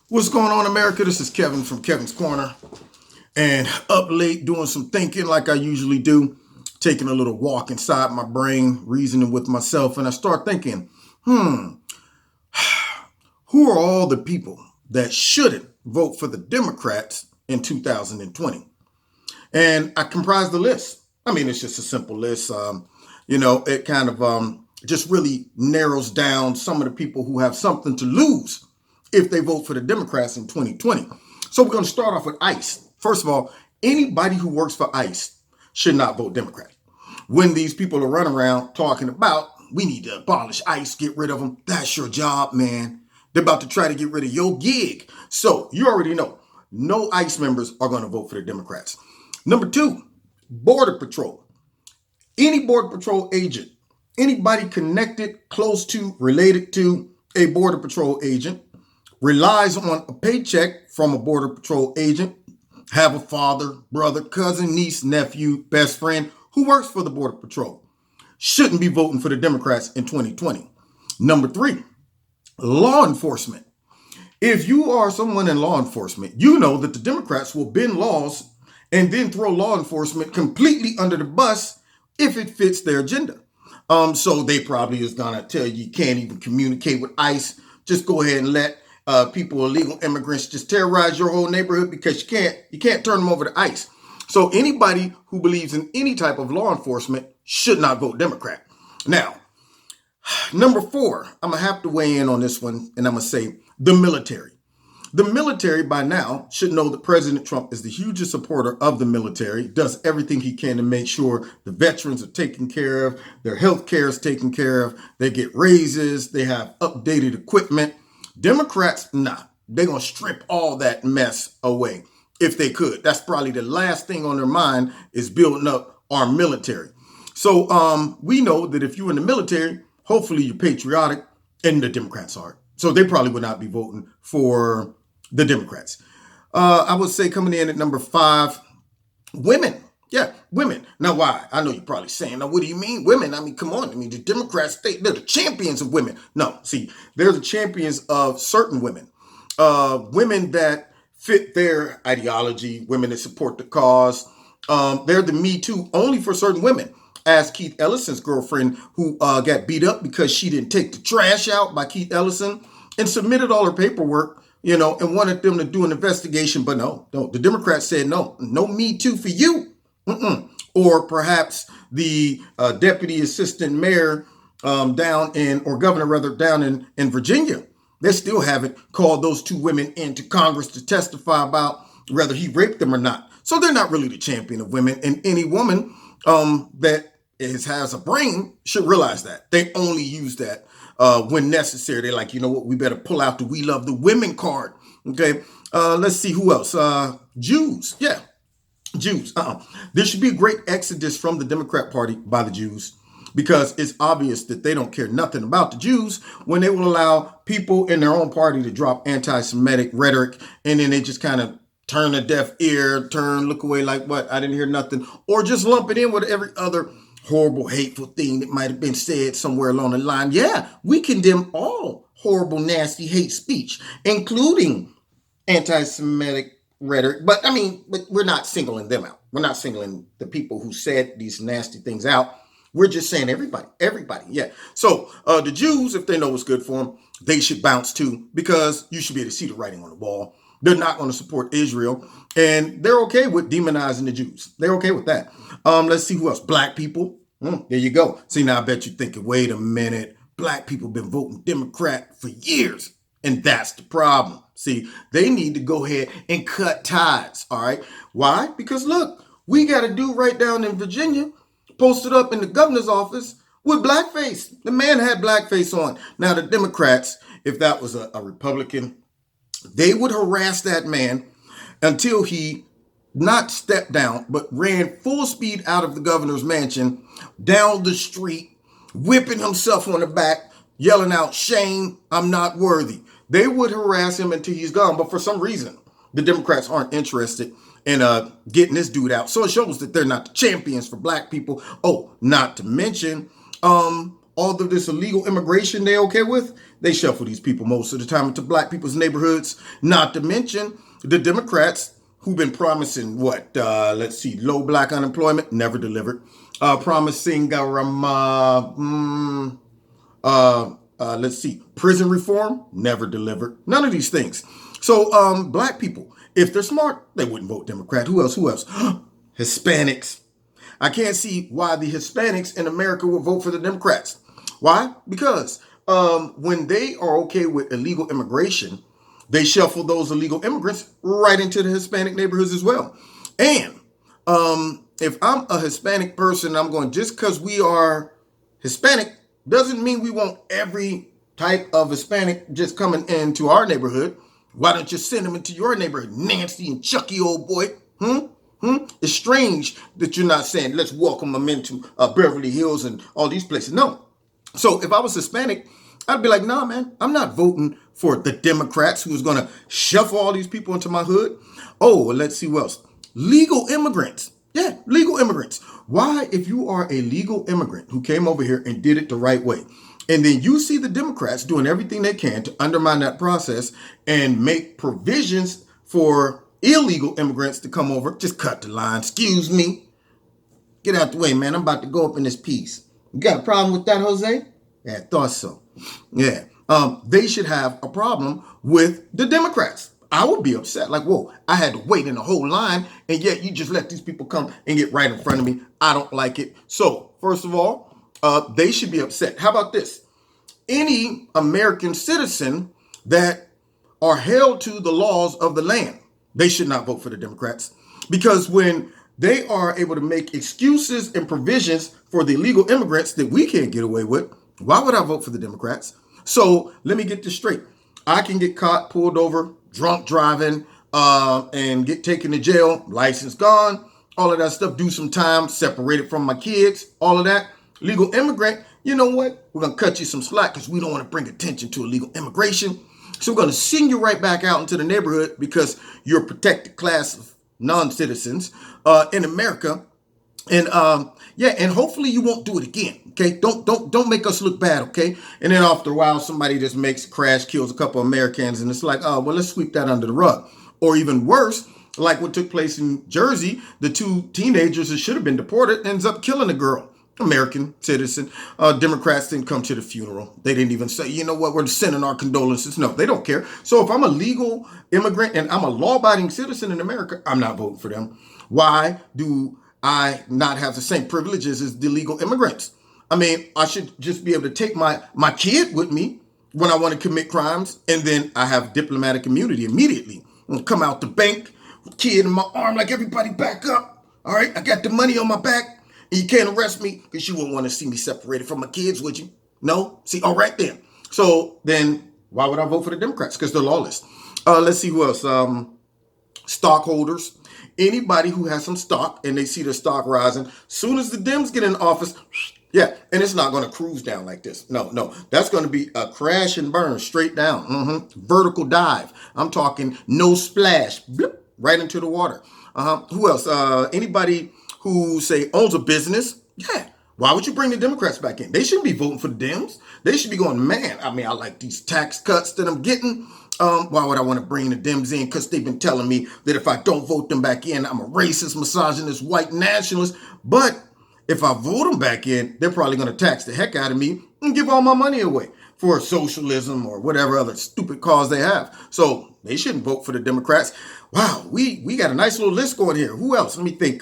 What's going on, America? This is Kevin from Kevin's Corner. And up late doing some thinking like I usually do, taking a little walk inside my brain, reasoning with myself. And I start thinking, who are all the people that shouldn't vote for the Democrats in 2020? And I comprise the list. I mean, it's just a simple list. It kind of just really narrows down some of the people who have something to lose if they vote for the Democrats in 2020. So we're going to start off with ICE. First of all, anybody who works for ICE should not vote Democrat. When these people are running around talking about, we need to abolish ICE, get rid of them, that's your job, man. They're about to try to get rid of your gig. So you already know, no ICE members are going to vote for the Democrats. Number two, Border Patrol. Any Border Patrol agent, anybody connected, close to, related to a Border Patrol agent, relies on a paycheck from a Border Patrol agent, have a father, brother, cousin, niece, nephew, best friend who works for the Border Patrol, shouldn't be voting for the Democrats in 2020. Number three, law enforcement. If you are someone in law enforcement, you know that the Democrats will bend laws and then throw law enforcement completely under the bus if it fits their agenda. So they probably is going to tell you can't even communicate with ICE. Just go ahead and let people, illegal immigrants, just terrorize your whole neighborhood because you can't turn them over to ICE. So anybody who believes in any type of law enforcement should not vote Democrat. Now, number four, I'm going to have to weigh in on this one, and I'm going to say the military. The military by now should know that President Trump is the hugest supporter of the military, does everything he can to make sure the veterans are taken care of, their health care is taken care of, they get raises, they have updated equipment. Democrats, nah, they're going to strip all that mess away if they could. That's probably the last thing on their mind is building up our military. So we know that if you're in the military, hopefully you're patriotic, and the Democrats are. So they probably would not be voting for the Democrats. I would say coming in at number five, women. Yeah, women. Now, why? I know you're probably saying, now, what do you mean women? I mean, come on. I mean, the Democrats, they're the champions of women. No, see, they're the champions of certain women. Women that fit their ideology, women that support the cause. They're the Me Too only for certain women. As Keith Ellison's girlfriend who got beat up because she didn't take the trash out by Keith Ellison and submitted all her paperwork, and wanted them to do an investigation. But no, the Democrats said no Me Too for you. Or perhaps the deputy assistant mayor governor down in Virginia. They still haven't called those two women into Congress to testify about whether he raped them or not. So they're not really the champion of women. And any woman that has a brain should realize that. They only use that when necessary. They're like, you know what, we better pull out the We Love the Women card. Okay, let's see who else. Jews, yeah. Jews. There should be a great exodus from the Democrat Party by the Jews because it's obvious that they don't care nothing about the Jews when they will allow people in their own party to drop anti-Semitic rhetoric and then they just kind of turn a deaf ear, look away like, what, I didn't hear nothing, or just lump it in with every other horrible, hateful thing that might have been said somewhere along the line. Yeah, we condemn all horrible, nasty hate speech, including anti-Semitic rhetoric. But we're not singling them out. We're not singling the people who said these nasty things out. We're just saying everybody. Yeah. So the Jews, if they know what's good for them, they should bounce too, because you should be able to see the writing on the wall. They're not going to support Israel, and they're okay with demonizing the Jews. They're okay with that. Let's see who else. Black people. There you go. See, now I bet you're thinking, wait a minute. Black people have been voting Democrat for years. And that's the problem. See, they need to go ahead and cut ties, all right? Why? Because look, we got a dude right down in Virginia posted up in the governor's office with blackface. The man had blackface on. Now, the Democrats, if that was a Republican, they would harass that man until he not stepped down, but ran full speed out of the governor's mansion, down the street, whipping himself on the back, yelling out, shame, I'm not worthy. They would harass him until he's gone. But for some reason, the Democrats aren't interested in getting this dude out. So it shows that they're not the champions for black people. Oh, not to mention all of this illegal immigration they're okay with. they shuffle these people most of the time into black people's neighborhoods. Not to mention the Democrats who've been promising let's see, low black unemployment, never delivered. Promising let's see, prison reform, never delivered. None of these things. So black people, if they're smart, they wouldn't vote Democrat. Who else? Hispanics. I can't see why the Hispanics in America will vote for the Democrats. Why? Because when they are okay with illegal immigration, they shuffle those illegal immigrants right into the Hispanic neighborhoods as well. And if I'm a Hispanic person, I'm going, just because we are Hispanic doesn't mean we want every type of Hispanic just coming into our neighborhood. Why don't you send them into your neighborhood, Nancy and Chucky, old boy? It's strange that you're not saying, let's welcome them into Beverly Hills and all these places. No. So if I was Hispanic, I'd be like, nah, man, I'm not voting for the Democrats who's going to shuffle all these people into my hood. Oh, well, let's see what else. Legal immigrants. Yeah, legal immigrants. Why, if you are a legal immigrant who came over here and did it the right way, and then you see the Democrats doing everything they can to undermine that process and make provisions for illegal immigrants to come over, just cut the line. Excuse me. Get out the way, man. I'm about to go up in this piece. You got a problem with that, Jose? Yeah, I thought so. Yeah. They should have a problem with the Democrats. I would be upset. Like, whoa, I had to wait in the whole line, and yet you just let these people come and get right in front of me. I don't like it. So, first of all, they should be upset. How about this? Any American citizen that are held to the laws of the land, they should not vote for the Democrats. Because when they are able to make excuses and provisions for the illegal immigrants that we can't get away with, why would I vote for the Democrats? So let me get this straight. I can get caught, pulled over, drunk driving, and get taken to jail, license gone, all of that stuff, do some time, separated from my kids, all of that. Legal immigrant, you know what? We're going to cut you some slack because we don't want to bring attention to illegal immigration. So we're going to send you right back out into the neighborhood because you're a protected class of non-citizens in America. And and hopefully you won't do it again. Okay, don't make us look bad. Okay, and then after a while, somebody just makes a crash, kills a couple of Americans, and it's like, oh well, let's sweep that under the rug. Or even worse, like what took place in Jersey, the two teenagers that should have been deported ends up killing a girl. American citizen. Democrats didn't come to the funeral. They didn't even say, you know what, we're sending our condolences. No, they don't care. So if I'm a legal immigrant and I'm a law-abiding citizen in America, I'm not voting for them. Why do I not have the same privileges as the legal immigrants? I mean, I should just be able to take my kid with me when I want to commit crimes, and then I have diplomatic immunity immediately. And come out the bank, kid in my arm, like, everybody back up. All right, I got the money on my back. You can't arrest me because you wouldn't want to see me separated from my kids, would you? No? See, all right then. So then why would I vote for the Democrats? Because they're lawless. Let's see who else. Stockholders. Anybody who has some stock and they see their stock rising, soon as the Dems get in office, yeah, and it's not going to cruise down like this. No. That's going to be a crash and burn straight down. Vertical dive. I'm talking no splash. Blip, right into the water. Who else? Anybody who say owns a business, yeah. Why would you bring the Democrats back in? They shouldn't be voting for the Dems. They should be going, man, I mean, I like these tax cuts that I'm getting. Why would I want to bring the Dems in? Because they've been telling me that if I don't vote them back in, I'm a racist, misogynist, white nationalist. But if I vote them back in, they're probably going to tax the heck out of me and give all my money away for socialism or whatever other stupid cause they have. So they shouldn't vote for the Democrats. Wow, we got a nice little list going here. Who else? Let me think.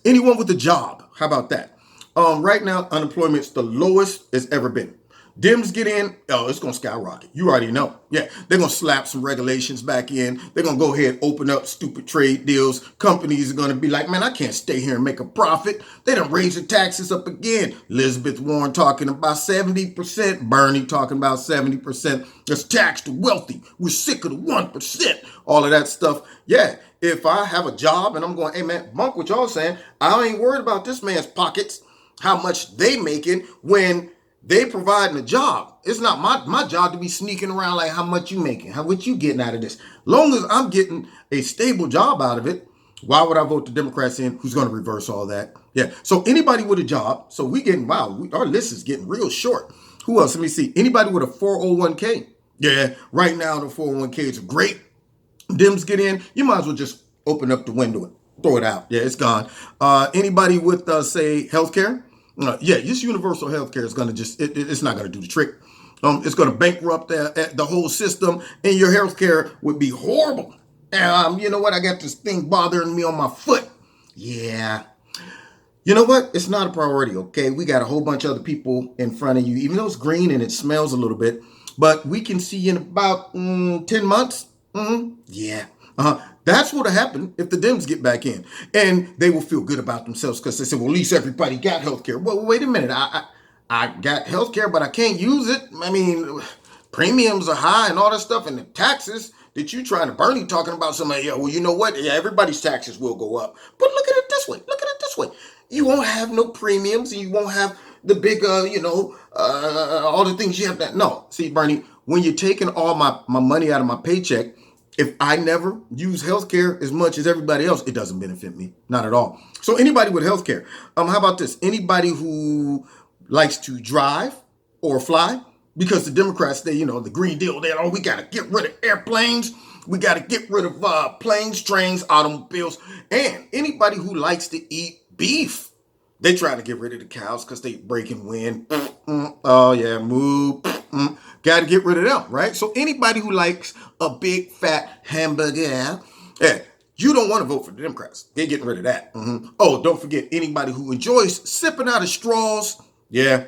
Anyone with a job. How about that? Right now, unemployment's the lowest it's ever been. Dems get in, oh, it's going to skyrocket. You already know. Yeah, they're going to slap some regulations back in. They're going to go ahead and open up stupid trade deals. Companies are going to be like, man, I can't stay here and make a profit. They done raised the taxes up again. Elizabeth Warren talking about 70%. Bernie talking about 70%. Let's tax the wealthy. We're sick of the 1%. All of that stuff. Yeah, if I have a job and I'm going, hey, man, bunk what y'all saying. I ain't worried about this man's pockets, how much they making when they providing a job. It's not my job to be sneaking around like how much you making, what you getting out of this. Long as I'm getting a stable job out of it, why would I vote the Democrats in? Who's going to reverse all that? Yeah. So anybody with a job. So we getting, wow, our list is getting real short. Who else? Let me see. Anybody with a 401k? Yeah, right now the 401k is great. Dems get in, you might as well just open up the window and throw it out. Yeah, it's gone. Anybody with, say, healthcare? Yeah, just universal healthcare is going to it's not going to do the trick. It's going to bankrupt the whole system, and your healthcare would be horrible. You know what? I got this thing bothering me on my foot. Yeah. You know what? It's not a priority, okay? We got a whole bunch of other people in front of you, even though it's green and it smells a little bit, but we can see in about 10 months. Yeah. That's what'll happen if the Dems get back in, and they will feel good about themselves because they say, well, at least everybody got health care. Well, wait a minute. I got health care, but I can't use it. I mean, premiums are high and all that stuff, and the taxes that you trying to Bernie talking about somebody. Yeah, well, you know what? Yeah, everybody's taxes will go up. But look at it this way. Look at it this way. You won't have no premiums, and you won't have the big, all the things you have that. No, see, Bernie, when you're taking all my money out of my paycheck, if I never use healthcare as much as everybody else, it doesn't benefit me. Not at all. So anybody with healthcare, how about this? Anybody who likes to drive or fly, because the Democrats, the Green Deal, we got to get rid of airplanes. We got to get rid of planes, trains, automobiles. And anybody who likes to eat beef, they try to get rid of the cows because they break and win. Oh, yeah, moo. Got to get rid of them, right? So anybody who likes a big fat hamburger, yeah, you don't want to vote for the Democrats. They're getting rid of that. Oh, don't forget anybody who enjoys sipping out of straws. Yeah,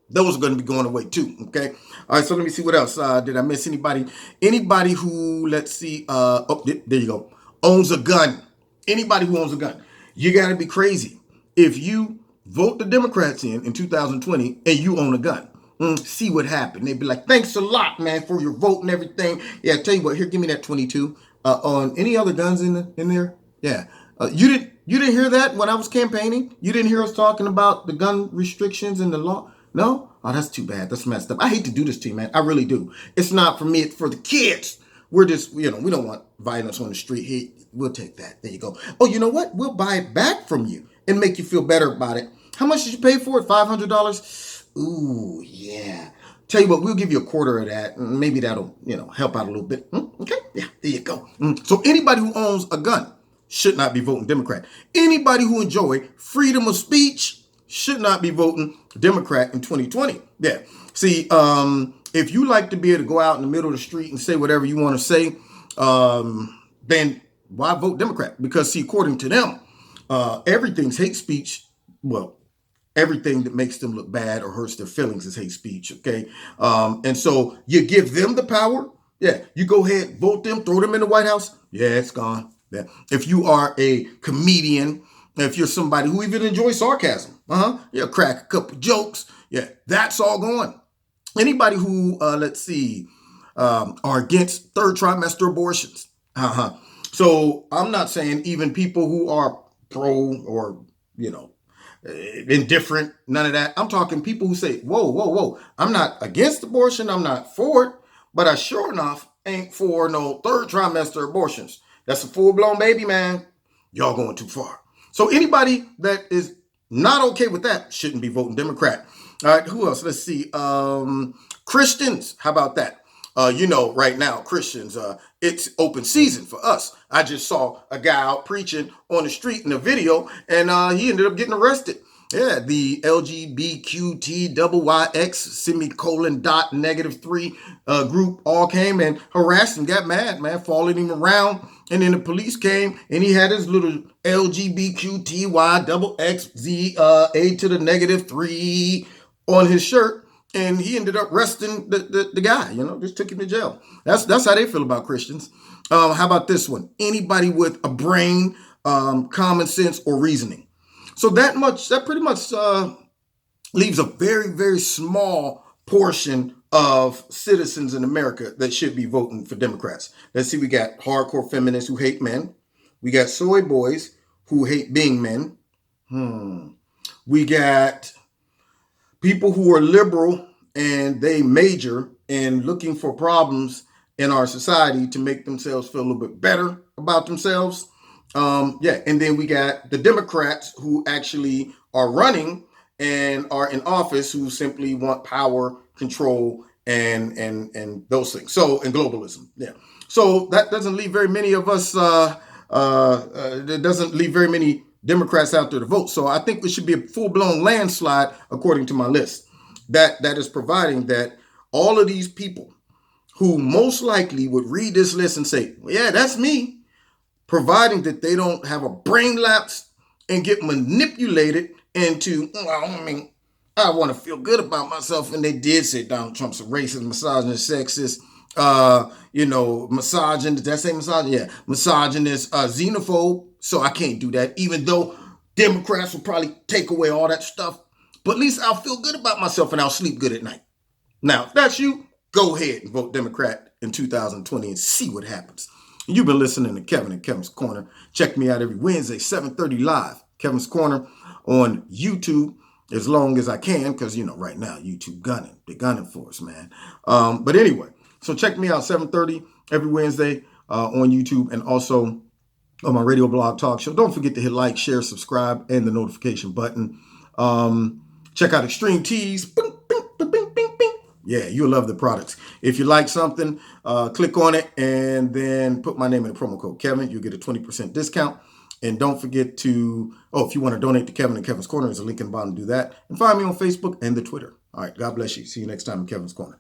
those are going to be going away too, okay? All right, so let me see what else. Did I miss anybody? Anybody who, let's see, there you go, owns a gun. Anybody who owns a gun. You got to be crazy if you vote the Democrats in 2020 and you own a gun. See what happened. They'd be like, thanks a lot, man, for your vote and everything. Yeah, tell you what, here, give me that 22. On any other guns in there? Yeah. You didn't hear that when I was campaigning? You didn't hear us talking about the gun restrictions and the law? No? Oh, that's too bad. That's messed up. I hate to do this to you, man. I really do. It's not for me. It's for the kids. We're just, we don't want violence on the street. Hey, we'll take that. There you go. Oh, you know what? We'll buy it back from you and make you feel better about it. How much did you pay for it? $500? Ooh, yeah. Tell you what, we'll give you a quarter of that. Maybe that'll, help out a little bit. Okay? Yeah, there you go. So anybody who owns a gun should not be voting Democrat. Anybody who enjoy freedom of speech should not be voting Democrat in 2020. Yeah. See, if you like to be able to go out in the middle of the street and say whatever you want to say, then why vote Democrat? Because, see, according to them, everything's hate speech. Well, everything that makes them look bad or hurts their feelings is hate speech, okay? And so you give them the power. Yeah, you go ahead, vote them, throw them in the White House. Yeah, it's gone. Yeah. If you are a comedian, if you're somebody who even enjoys sarcasm, crack a couple jokes, yeah, that's all gone. Anybody who, are against third trimester abortions. So I'm not saying even people who are pro or, indifferent, none of that. I'm talking people who say, whoa. I'm not against abortion. I'm not for it, but I sure enough ain't for no third trimester abortions. That's a full-blown baby, man. Y'all going too far. So anybody that is not okay with that shouldn't be voting Democrat. All right, who else? Let's see. Christians, how about that? Right now, Christians, it's open season for us. I just saw a guy out preaching on the street in a video, and he ended up getting arrested. Yeah, the LGBTQTYX:3 group all came and harassed him, got mad, man, following him around. And then the police came, and he had his little LGBTQTYXXZA3 on his shirt. And he ended up arresting the guy, just took him to jail. That's how they feel about Christians. How about this one? Anybody with a brain, common sense, or reasoning. So that pretty much leaves a very, very small portion of citizens in America that should be voting for Democrats. Let's see, we got hardcore feminists who hate men. We got soy boys who hate being men. We got people who are liberal and they major in looking for problems in our society to make themselves feel a little bit better about themselves. And then we got the Democrats who actually are running and are in office who simply want power, control, and those things. So, and globalism. Yeah. So that doesn't leave very many of us. It doesn't leave very many Democrats out there to vote. So I think it should be a full blown landslide, according to my list. That is providing that all of these people who most likely would read this list and say, well, yeah, that's me, providing that they don't have a brain lapse and get manipulated into, well, I mean, I want to feel good about myself. And they did say Donald Trump's a racist, misogynist, sexist, misogynist. Did I say misogynist? Yeah, misogynist, xenophobe. So I can't do that, even though Democrats will probably take away all that stuff. But at least I'll feel good about myself and I'll sleep good at night. Now, if that's you, go ahead and vote Democrat in 2020 and see what happens. You've been listening to Kevin and Kevin's Corner. Check me out every Wednesday, 7:30 live. Kevin's Corner on YouTube as long as I can, because, right now, YouTube gunning. They're gunning for us, man. But anyway, so check me out 7:30 every Wednesday on YouTube and also on my radio blog talk show. Don't forget to hit like, share, subscribe, and the notification button. Check out Extreme Tees. Bing, bing, bing, bing, bing, bing. Yeah, you'll love the products. If you like something, click on it and then put my name in the promo code Kevin. You'll get a 20% discount. And don't forget to, if you want to donate to Kevin and Kevin's Corner, there's a link in the bottom to do that. And find me on Facebook and the Twitter. All right, God bless you. See you next time in Kevin's Corner.